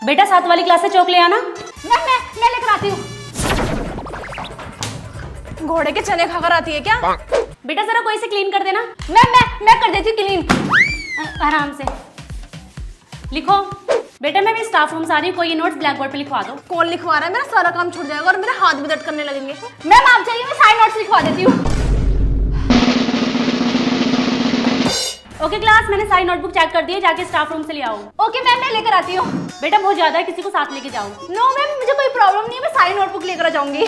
बेटा 7 वाली क्लास से चौक ले आना। मैं लेकर आती हूँ। घोड़े के चने खाकर आती है क्या? बेटा जरा कोई से क्लीन कर देना। मैं कर देती हूँ क्लीन। आराम से लिखो। बेटा मैं भी स्टाफ रूम से आ रही हूँ, कोई ये नोट्स ब्लैक बोर्ड पे लिखवा दो। कौन लिखवा रहा है? मेरा सारा काम छूट जाएगा और मेरे हाथ भी दर्द करने लगेंगे। मैम आप चाहिए, मैं सारे नोट्स लिखवा देती हूँ। ओके क्लास, मैंने सारी नोटबुक चेक कर दी है, जाके स्टाफ रूम से ले आओ। ओके मैम, मैं लेकर आती हूँ। बेटा बहुत ज्यादा है, किसी को साथ लेके जाओ। नो मैम, मुझे कोई प्रॉब्लम नहीं है, मैं सारी नोटबुक लेकर जाऊंगी।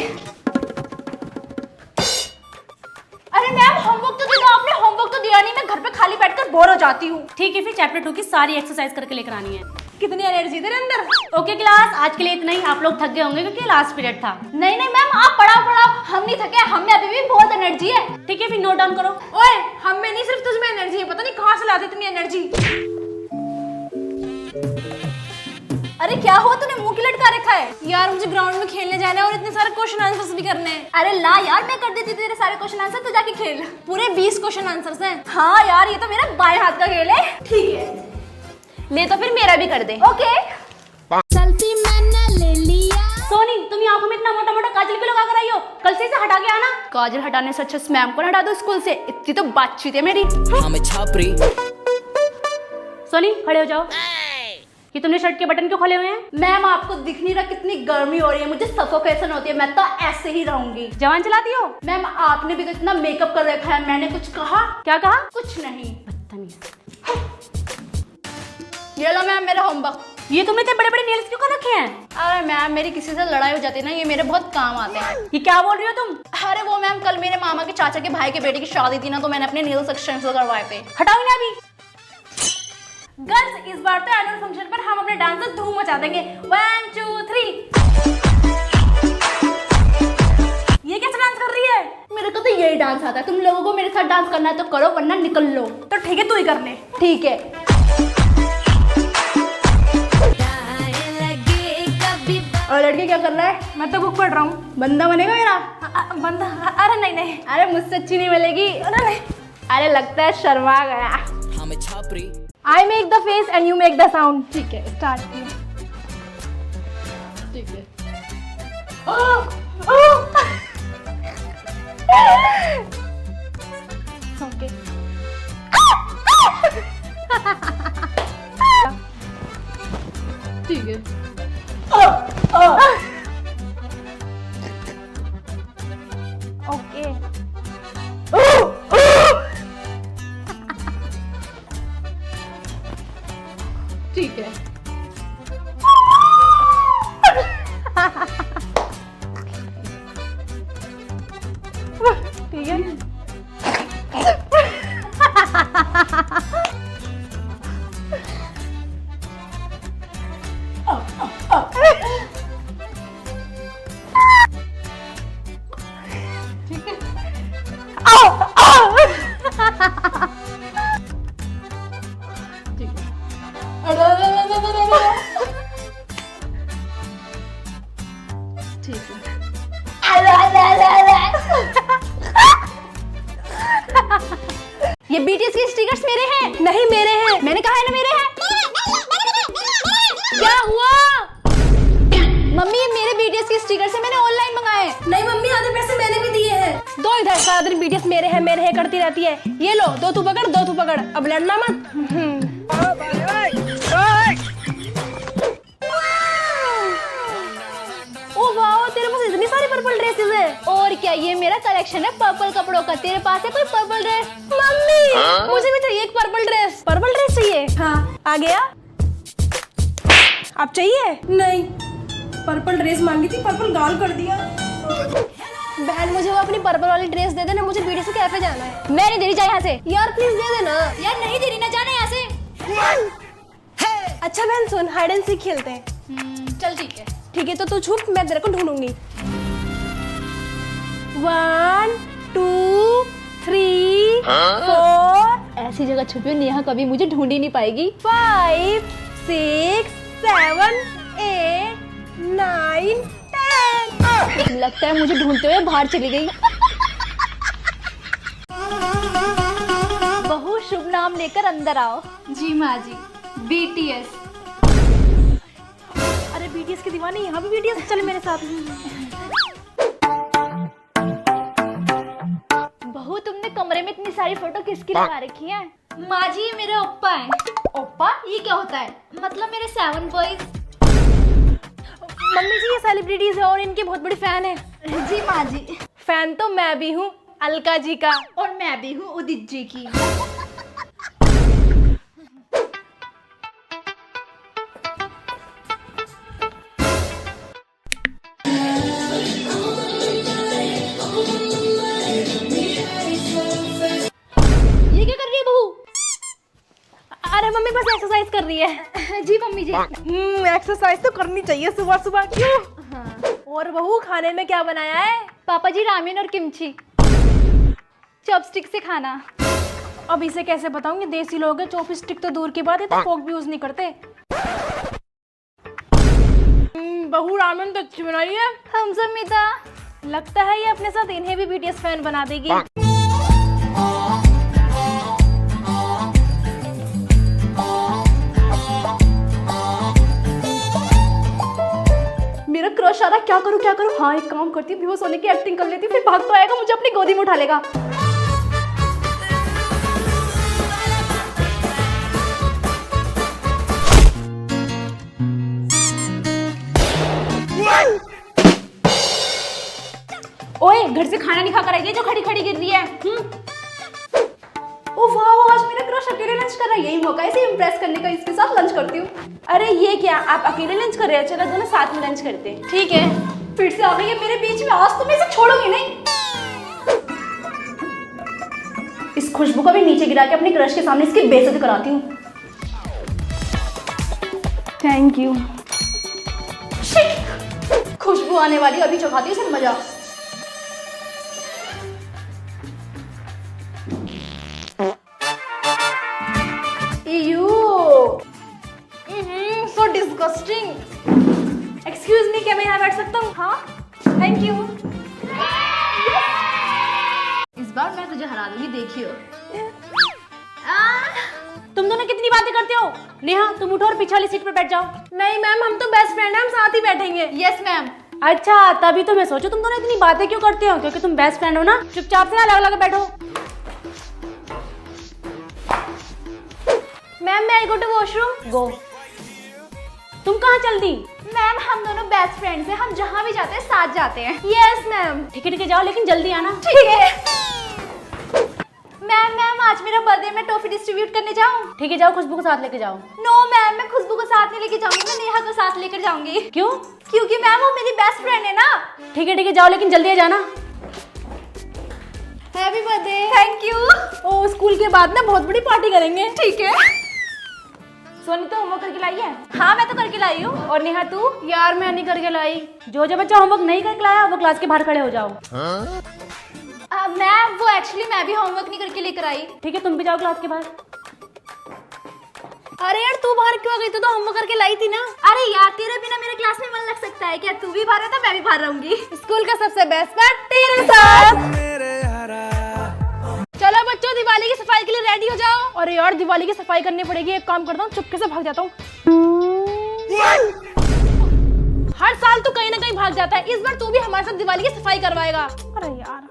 अरे मैम होमवर्क तो दे दो। आपने होमवर्क तो दिया नहीं, मैं घर पे खाली बैठकर बोर हो जाती हूँ। ठीक है, फिर चैप्टर 2 की सारी एक्सरसाइज करके लेकर आनी है। कितनी एनर्जी तेरे अंदर। ओके क्लास, आज के लिए इतना ही। आप लोग थक गए होंगे क्योंकि लास्ट पीरियड था। नहीं मैम, आप पढ़ाओ। हम नहीं थके, हम में अभी भी बहुत एनर्जी है। ठीक है, फिर नोट डाउन करो। ओए, हम में नहीं, सिर्फ तुझ में एनर्जी है। पता नहीं कहाँ से लाते इतनी एनर्जी। अरे क्या हुआ, तूने मुंह की लटका रखा है? यार मुझे ग्राउंड में खेलने जाना है और इतने सारे क्वेश्चन आंसर्स भी करने हैं। अरे ला यार, मैं कर देती तेरे सारे क्वेश्चन आंसर, तू जाके खेल। पूरे 20 क्वेश्चन आंसर्स हैं। हाँ यार, ये तो मेरा बाएं हाथ का खेल है। ठीक है, ले तो फिर मेरा भी कर दे। ओके। सेल्फी मैंने ले लिया। सोनी, तुम आंखों में इतना मोटा मोटा काजल भी लगा कर आई हो, कल से इसे हटा के आना। काजल हटाने से अच्छा मैम को हटा दो स्कूल से, इतनी तो बातचीत है मेरी। हमें छापरी। सोनी खड़े हो जाओ। कि तुमने शर्ट के बटन क्यों खोले हुए हैं? मैम आपको दिख नहीं रहा कितनी गर्मी हो रही है, मुझे सफोकेशन होती है, मैं तो ऐसे ही रहूंगी। जवान चलाती हो? मैम आपने भी तो इतना मेकअप कर रखा है, मैंने कुछ कहा? क्या कहा? कुछ नहीं। बदतमीज। ये लो मैम मेरा होमवर्क। ये तुमने इतने बड़े बड़े नेल्स क्यों कर रखे हैं? अरे मैम, मेरी किसी से लड़ाई हो जाती है ना, ये मेरे बहुत काम आते हैं। ये क्या बोल रही हो तुम? अरे वो मैम, कल मेरे मामा के चाचा के भाई के बेटे की शादी थी ना, तो मैंने अपने नेल्स एक्सटेंशन करवाए थे। हटाओ ना अभी। गर्ल्स, इस बार तो एनुअल फंक्शन पर हम अपने डांस से धूम मचा देंगे। 1 2 3। ये कैसा डांस कर रही है? मेरे को तो यही डांस आता है। तुम लोगों को मेरे साथ डांस करना है तो करो, वरना निकल लो। तो ठीक है, तू ही कर ले। ठीक है। और लड़के क्या कर रहा है? मैं तो बुक पढ़ रहा हूँ। बंदा बनेगा मेरा? बंदा? अरे नहीं। अरे मुझसे अच्छी नहीं मिलेगी। अरे नहीं। अरे लगता है शर्मा गया। हमें Chhapri. I make the face and you make the sound. ठीक है, स्टार्ट किया। ठीक है। ओके। ठीक है। ओके। ठीक है। ठीक है। ये BTS के स्टिकर्स मेरे हैं। नहीं मेरे हैं, मैंने कहा है ना मेरे हैं। क्या हुआ? मम्मी ये मेरे BTS के स्टिकर्स हैं, मैंने ऑनलाइन मंगाए। नहीं मम्मी, आधे पैसे मैंने भी दिए हैं। दो इधर, सारा दिन BTS मेरे हैं करती रहती है। ये लो, दो तू पकड़, अब लड़ना मत। तेरे पास इतनी सारी पर्पल ड्रेसेस है। और क्या, ये मेरा कलेक्शन है पर्पल कपड़ों का। तेरे पास है कोई पर्पल ड्रेस? मम्मी मुझे भी चाहिए एक पर्पल ड्रेस। पर्पल ड्रेस चाहिए? हाँ। आ गया? आप चाहिए? नहीं, पर्पल ड्रेस मांगी थी, पर्पल गाल कर दिया। बहन मुझे वो अपनी पर्पल वाली ड्रेस दे देना, मुझे BTS कैफे जाना है। मैं नहीं दे रही, जा यहाँ से। यार प्लीज दे देना। यार नहीं दे रही ना, जाना यहाँ से। अच्छा बहन सुन, हाइड एंड सीक खेलते हैं। चल ठीक है। ठीक है, तो तू छुप, मैं तेरे को ढूंढूंगी। 1 2 3 4। ऐसी जगह छुपी नेहा कभी मुझे ढूंढ ही नहीं पाएगी। 5 6 7 8 9 10। लगता है मुझे ढूंढते हुए बाहर चली गई। बहू शुभ नाम लेकर अंदर आओ। जी माँ जी। BTS। दीवानी यहाँ भी वीडियो चल मेरे साथ। बहू तुमने कमरे में इतनी सारी फोटो किसकी लगा रखी है? माँ जी मेरे ओप्पा है। ओप्पा ये क्या होता है? मतलब मेरे 7 बॉयज। मम्मी जी ये सेलिब्रिटीज है और इनके बहुत बड़ी फैन है। जी माँ जी। फैन तो मैं भी हूँ अलका जी का, और मैं भी हूँ उदित जी की। ये क्या कर रही है बहू? अरे मम्मी बस एक्सरसाइज कर रही है। जी मम्मी जी। एक्सरसाइज तो करनी चाहिए सुबह सुबह, क्यों? हाँ। और बहू खाने में क्या बनाया है? पापा जी रामेन और किमची। चॉपस्टिक से खाना। अब इसे कैसे बताऊंगी, देसी लोग हैं, चॉपस्टिक तो दूर की बात है, तो फोक भी यूज नहीं करते। बहू रामेन तो अच्छी बनाई है। हम सब मीता। लगता है ये अपने साथ इन्हें भी बीटीएस फैन बना देगी। मेरा क्रश आ रहा, क्या करूं क्या करूं? हाँ एक काम करती हूँ, बेहोश होने की एक्टिंग कर लेती हूँ, फिर भाग तो आएगा, मुझे अपनी गोदी में उठा लेगा। ओए घर से खाना नहीं खाकर आई है जो खड़ी खड़ी गिर रही है। ओ वाह आज मेरा क्रश अकेले लंच कर रहा है, यही मौका है इसे इम्प्रेस करने का, इसके साथ लंच करती हूँ। अरे ये क्या आप अकेले लंच कर रहे हो? चलो दोनों साथ में लंच करते हैं। ठीक है। फिर से आ गई है मेरे बीच में, आज तो मैं इसे छोड़ूंगी नहीं। इस खुशबू को भी नीचे गिरा के अपने क्रश के सामने इसकी बेइज्जती कराती हूँ। Thank you. खुशबू आने वाली, अभी चखाती हूँ इसे मजा। So disgusting. Excuse me, क्या मैं यहाँ बैठ सकता हूँ? हाँ, thank you. इस बार मैं तुझे हरा दूंगी, देखियो। तुम दोनों कितनी बातें करते हो? नेहा तुम उठो और पीछे वाली सीट पर बैठ जाओ। नहीं मैम हम तो बेस्ट फ्रेंड हैं, हम साथ ही बैठेंगे। Yes ma'am. अच्छा तभी तो मैं सोचूं तुम दोनों इतनी बातें क्यों करते हो, क्योंकि तुम बेस्ट फ्रेंड हो ना। चुपचाप से अलग अलग बैठो। मैम मैं आई गो टू वॉशरूम। गो। तुम कहाँ चल दी? मैम हम दोनों बेस्ट फ्रेंड्स हैं, हम जहाँ भी जाते हैं साथ जाते हैं। Yes ma'am. ठीक है जाओ लेकिन जल्दी आना। ठीक है। मैम आज मेरा बर्थडे, मैं टॉफी डिस्ट्रीब्यूट करने जाऊँ? ठीक है जाओ, खुशबू को साथ लेके जाओ। नो मैम मैं खुशबू को साथ नहीं लेके जाऊंगी, मैं नेहा को साथ लेकर जाऊंगी। क्यों? क्योंकि मैम वो मेरी बेस्ट फ्रेंड है ना। ठीक है जाओ लेकिन जल्दी आ जाना। Happy birthday. Thank you. ओ स्कूल के बाद ना बहुत बड़ी पार्टी करेंगे। ठीक है। सोनी तो होमवर्क करके लाई है? हाँ मैं तो करके लाई हूँ। और नेहा तू? यार मैं नहीं करके लाई। जो बच्चा होमवर्क नहीं करके लाया वो क्लास के बाहर खड़े हो जाओ। मैम वो एक्चुअली मैं भी होमवर्क नहीं करके लेकर आई। ठीक है तुम भी जाओ क्लास के बाहर। अरे यार तू बाहर क्यों आ गई? तू तो होमवर्क करके लाई थी ना। अरे यार तेरे बिना मेरे क्लास में मन लग सकता है क्या? तू भी बाहर है तो मैं भी बाहर रहूंगी। स्कूल का सबसे बेस्ट पार्ट तेरे साथ। चलो बच्चों दिवाली की सफाई के लिए रेडी हो जाओ। अरे यार दिवाली की सफाई करनी पड़ेगी, एक काम करता हूँ चुपके से भाग जाता हूँ। हर साल तू कहीं ना कहीं भाग जाता है, इस बार तू भी हमारे साथ दिवाली की सफाई करवाएगा। अरे यार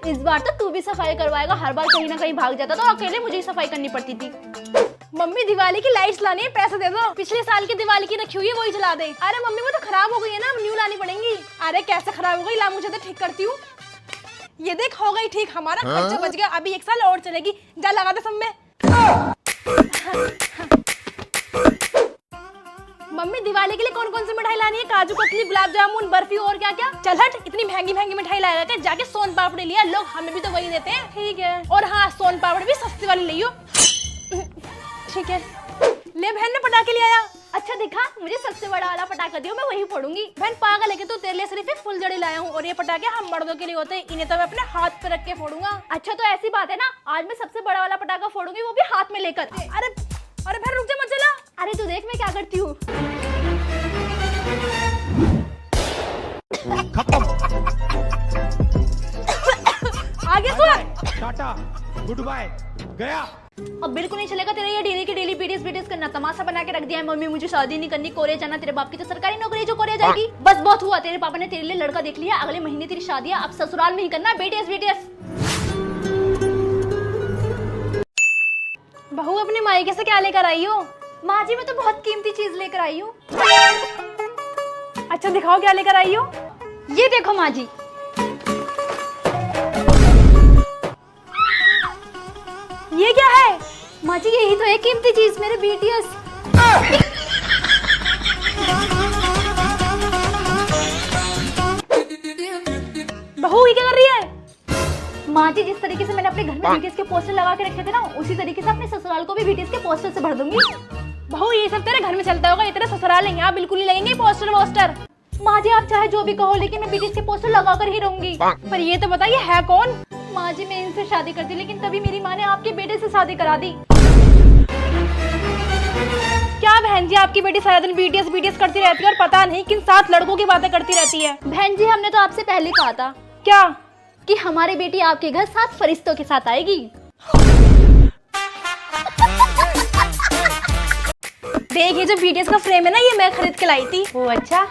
इस बार तो तू भी सफाई करवाएगा, हर बार कहीं ना कहीं भाग जाता तो अकेले मुझे ही सफाई करनी पड़ती थी। मम्मी दिवाली की लाइट्स लानी है, पैसे दे दो। पिछले साल की दिवाली की रखी हुई है वही जला दे। अरे मम्मी वो तो खराब हो गई है ना, न्यू लानी पड़ेंगी। अरे कैसे खराब हो गई, ला मुझे तो ठीक करती हूँ। ये देख हो गई ठीक, हमारा खर्चा बच गया, अभी 1 साल और चलेगी। जा लगा दे सब में। मम्मी दिवाली के लिए कौन कौन सी मिठाई लानी है? काजू कतली, गुलाब जामुन, बर्फी और क्या क्या? चल हट, इतनी महंगी महंगी मिठाई लाएगा क्या? जाके सोन पापड़ी लिया, लोग हमें भी तो वही देते हैं। ठीक है। और हाँ सोन पापड़ी भी सस्ती वाली लियो। ठीक है। ले बहन ने पटाखे ले आया। अच्छा दिखा, मुझे सबसे बड़ा वाला पटाखा दियो, मैं वही फोड़ूंगी। बहन पागल है कि तू? तेरे लिए सिर्फ फुलझड़ी लाया हूँ और ये पटाखे हम मर्दों के लिए होते हैं, इन्हें तो मैं अपने हाथ पे रख के फोड़ूंगा। अच्छा तो ऐसी बात है ना, आज मैं सबसे बड़ा वाला पटाखा फोड़ूंगी, वो भी हाथ में लेकर। अरे अरे बहन रुक जा मत चला। अरे तू देख मैं क्या करती हूँ। आगे सुन। टाटा गुड बाय गया। अब बिल्कुल नहीं चलेगा तेरा ये डेली की डेली बीटीएस करना। तमाशा बना के रख दिया है मम्मी, मुझे शादी नहीं करनी, कोरिया जाना। तेरे बाप की तो सरकारी नौकरी है जो कोरिया जाएगी। बस बहुत हुआ, तेरे पापा ने तेरे लिए लड़का देख लिया, अगले महीने तेरी शादी है। अब ससुराल में ही करना बीटीएस। बहू अपने मायके से क्या लेकर आई हो? माँ जी मैं तो बहुत कीमती चीज लेकर आई हूँ। अच्छा दिखाओ क्या लेकर आई हो। ये देखो माँ जी। ये क्या है? माँ जी यही तो है कीमती चीज, मेरे बीटीएस। बहू ये क्या कर रही है? माँ जी जिस तरीके से मैंने अपने घर में बीटीएस के पोस्टर लगा के रखे थे ना, उसी तरीके से अपने ससुराल को भी बीटीएस के पोस्टर से भर दूंगी। बहू ये सब तेरे घर में चलता होगा, ये तेरा ससुराल है, यहाँ बिल्कुल नहीं लगेंगे पोस्टर। माँ जी आप चाहे जो भी कहो, लेकिन मैं बीटीएस के पोस्टर लगा कर ही रहूंगी। पर ये तो बताइए है कौन? माँ जी मैं इनसे शादी करती, लेकिन तभी मेरी माँ ने आपके बेटे से शादी करा दी। क्या बहन जी आपकी बेटी सारा दिन बीटीएस करती रहती है और पता नहीं किन 7 लड़कों की बातें करती रहती है। बहन जी हमने तो आपसे पहले कहा था। क्या? कि हमारी बेटी आपके घर 7 फरिश्तों के साथ आएगी। देख ये जो बीटीएस का फ्रेम है ना, ये मैं खरीद के लाई थी। ओ अच्छा।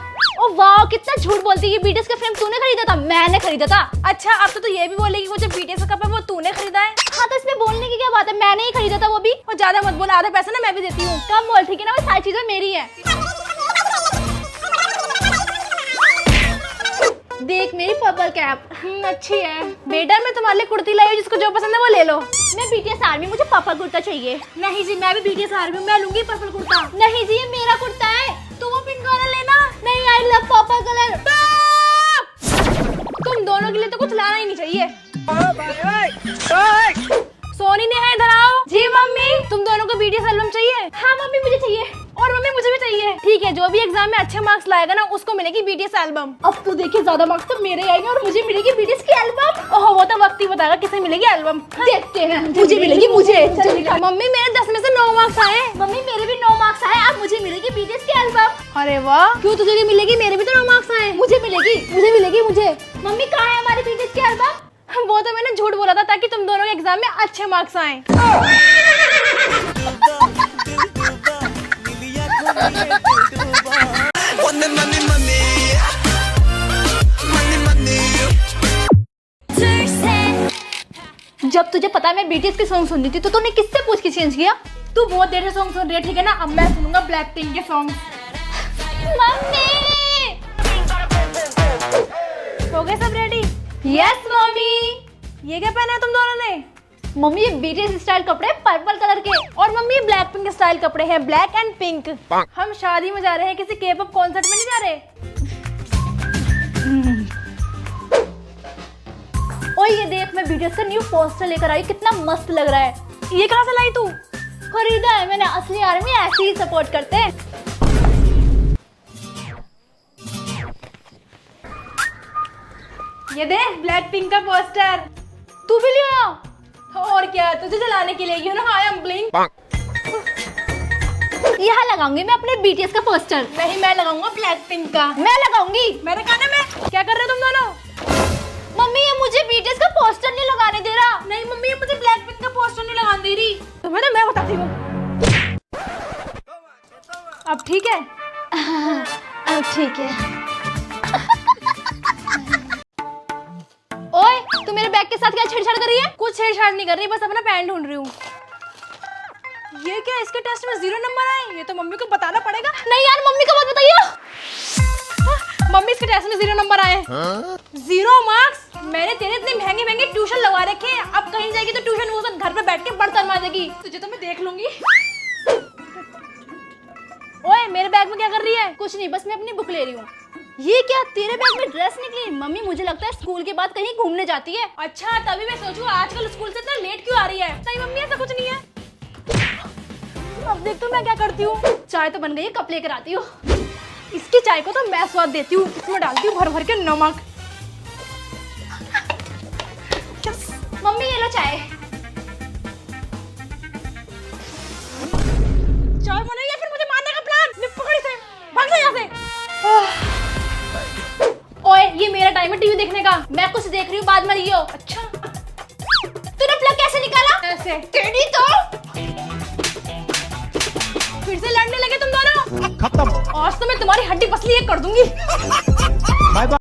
ओ वाह कितना झूठ बोलती है, ये बीटीएस का फ्रेम तूने खरीदा था? मैंने खरीदा था। अच्छा अब तो तू ये भी बोलेगी वो जो बीटीएस का कप है वो तूने खरीदा है? हाँ तो इसमें बोलने की क्या बात है, मैंने ही खरीदा था वो भी। और ज्यादा मत बोल, आधा पैसा ना मैं भी देती हूँ। कम बोल ठीक है ना, वो सारी चीजें मेरी है। देख मेरी पर्पल कैप अच्छी है। बेटा मैं तुम्हारे लिए कुर्ती लाई हूँ, जिसको जो पसंद है वो ले लो। मैं बीटीएस आर्मी, मुझे पर्पल कुर्ता चाहिए। नहीं जी मैं भी बीटीएस आर्मी हूँ, मैं लूंगी पर्पल कुर्ता। नहीं जी ये मेरा कुर्ता है, तो वो पिंक वाला लेना। नहीं आई लव पर्पल कलर। तुम दोनों के लिए तो कुछ लाना ही नहीं चाहिए। सोनी ने है इधर आओ। जी मम्मी। तुम दोनों को बीटीएस एल्बम चाहिए? हाँ मम्मी मुझे चाहिए। और मम्मी मुझे भी चाहिए। ठीक है जो भी एग्जाम में अच्छे मार्क्स लाएगा ना उसको मिलेगी बीटीएस एल्बम। अब तो देखिए ज्यादा मार्क्स तो मेरे आएंगे और मुझे मिलेगी बीटीएस की एल्बम। ओह वो तो वक्त ही बताएगा किसे मिलेगी एल्बम। देखते हैं। मुझे मिलेगी मुझे। मम्मी मेरे 10 में से 9 मार्क्स आए। मम्मी मेरे भी 9 मार्क्स आए, अब मुझे मिलेगी बीटीएस की एल्बम। अरे वाह क्यों तुझे भी मिलेगी? मेरे भी तो 9 मार्क्स आए। मुझे मिलेगी मुझे। मम्मी कहाँ है हमारी बीटीएस की एल्बम? वो तो मैंने झूठ बोला था ताकि तुम दोनों के एग्जाम में अच्छे मार्क्स आए। जब तुझे पता है मैं बीटीएस की सॉन्ग सुनती थी तो तूने किससे पूछ के चेंज किया? तू बहुत देर से सॉन्ग सुन रही है ठीक है ना, अब मैं सुनूंगा ब्लैक पिंक के सॉन्ग। मम्मी हो गए सब रेडी? Yes mummy. ये क्या पहना है तुम दोनों ने? मम्मी ये बीटीएस स्टाइल कपड़े पर्पल कलर के, और मम्मी ये ब्लैक पिंक स्टाइल कपड़े हैं, ब्लैक एंड पिंक। हम शादी में जा रहे हैं, किसी के पॉप कॉन्सर्ट में नहीं जा रहे। ओए ये देख मैं बीटीएस का न्यू पोस्टर लेकर आई, कितना मस्त लग रहा है। ये कहाँ से लाई तू? खरीदा है मैंने, असली आर्मी ऐसे ही सपोर्ट करते हैं। ये देख ब्लैक पिंक का पोस्टर, तू भी ले आओ। और क्या तुझे जलाने के लिए you know I am blink. यहाँ लगाऊंगी मैं अपने बीटीएस का पोस्टर। नहीं मैं लगाऊंगा ब्लैक पिंक का। मैं लगाऊंगी। मेरे कान में क्या कर रहे हो तुम दोनों? मम्मी ये मुझे बीटीएस का पोस्टर नहीं लगाने दे रहा। नहीं मम्मी ये मुझे ब्लैक पिंक का पोस्टर नहीं लगाने दे रही। तुम्हें तो मैं बताती हूँ। अब ठीक है? अब ठीक है। ओए तू मेरे बैग के साथ क्या छेड़छाड़ कर रही है? कुछ छेड़छाड़ नहीं कर रही, बस अपना पैंट ढूंढ रही हूँ। ये क्या इसके टेस्ट में 0 नंबर आए? ये तो मम्मी को बताना पड़ेगा। नहीं यार मम्मी को मत बताइए। मम्मी इसके टेस्ट में 0 नंबर आए। 0 मार्क्स? मैंने तेरे इतने महंगे महंगे ट्यूशन लगा रखे हैं, अब कहीं जाएगी तो ट्यूशन वो सब घर पे बैठ के बर्तन मांजेगी। तुझे तो मैं देख लूंगी। ओए मेरे बैग में क्या कर रही है? कुछ नहीं बस मैं अपनी बुक ले रही हूँ। ये क्या तेरे बैग में ड्रेस निकली? मम्मी मुझे लगता है स्कूल के बाद कहीं घूमने जाती है। अच्छा तभी मैं सोचूं आजकल स्कूल से इतना लेट क्यों आ रही है। नहीं मम्मी ऐसा कुछ नहीं है। अब देख तो मैं क्या करती हूँ, चाय तो बन गई है, कप लेकर आती हूँ। इसकी चाय को तो मैं स्वाद देती हूँ, इसमें डालती हूँ भर भर के नमक। मम्मी ये लो चाय। चाय बनेगी या फिर मुझे मारने का प्लान? निप पकड़ी से भाग जा यहाँ से। ओए ये मेरा टाइम है टीवी देखने का, मैं कुछ देख रही हूँ बाद में लियो। अच्छा तूने प्लग कैसे निकाला? ऐसे टेढ़ी तो फिर से लड़ने लगे तुम दोनों? खत्म। आज तो मैं तुम्हारी हड्डी पसली एक कर दूंगी। Bye bye.